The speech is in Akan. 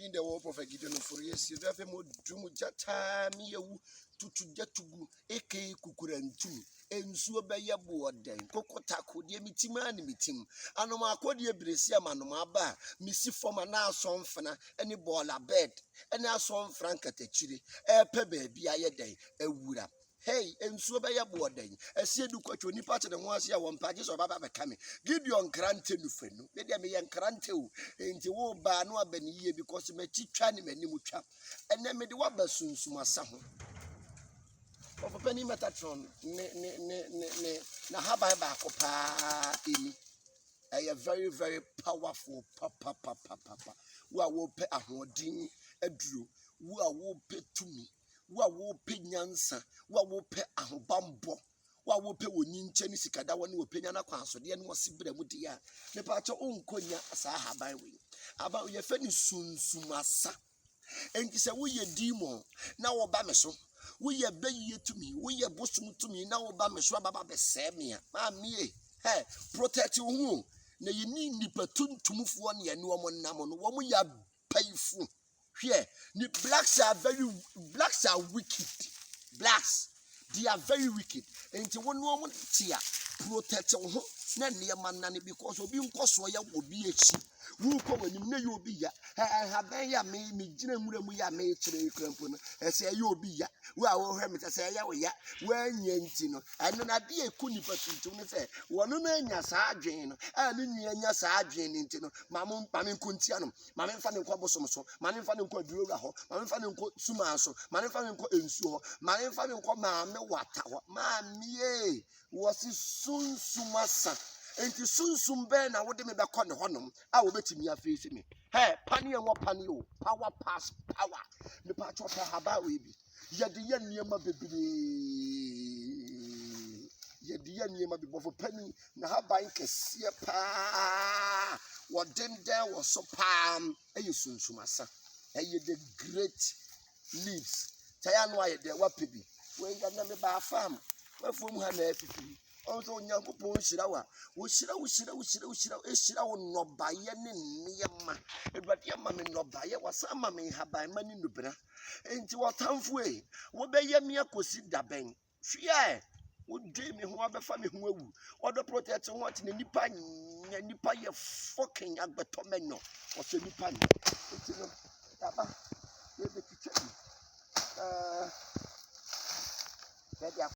in the war prophet Gideon for yes, you have a more Jata Miawu to Jatugu, aka Kukurantu, and Suabaya Boarden, Kokotako, dear Mitimani mitim, Anoma Kodia Bresia Manomaba, Missy Forma now son fana, any ball a bed, and now son frank at a chili, a pebe be a day, a wooda. Hey, and Suabaya Boarden, a said to quite any part of the ones here one pages of Baba coming. Gideon Grante Nufenu, maybe I may Grante, and the war bar no been here because me chichani menimucha, and then me the wabba soon sumasaho. Of a penny metatron, na haba bacopa in a very, very powerful papa. Who I will pay a hoarding a drew, who I will pay to me, who I will pay Yansa, who I will pay a bambo. Wa wo pe wonin cheni sikada woni wo penya na kwanso de no sibra mu de ya me pa cha onkonya sa haban we aba ye fe ni sunsumasa enti se wo ye demon na wo ba me so wo ye bayiye tumi wo ye bosum tumi na wo ba me so baba be se me a ma me he protect wo hu na ye ni nipa tuntumfo ne ye ne wo nam no wo ya payfu hwe ni blacks are wicked. Blacks, they are very wicked. And to one woman, tia protect your home. Near man, because of being cost, will be a sheep. Who come when you know you'll be ya. I have made me dinner we are made to the company. I say you'll be ya. Well, I say, ya, when yentino. And an idea couldn't put to say, one man, yes, I drain, and in yes, I drain into Mamma Pamin Kuntiano, Mamma Fanning Cobosomo, Mamma Fanning Codura, Mamma Fanning Sumaso, Mamma Fanning Ensuo, Mamma Fanning Comma, Wata, Mammy, was it soon Sumasa. And to soon burn, I would make a corner honum. I will bet me a face me. Hey, Panny and what Panny, power pass power. The patch of her about we be. Yet the young near my baby. Yet the young near my baby for penny. Now buying a sear pa. What then there was so palm. And you soon sumasa. And you the great leaves. Tayan why there were baby. When you got me by a farm. Where from her nephew. Also, Yankopon Shirawa, Shira will not buy any yamma, but Yamma not buy it was some mammy have by money in the bra. Into what town way? What be Yamia could sit that bang? She would dream who have a family who or the protector wanting any pan, any pie fucking agbatomeno or semi pan. It's in the kitchen.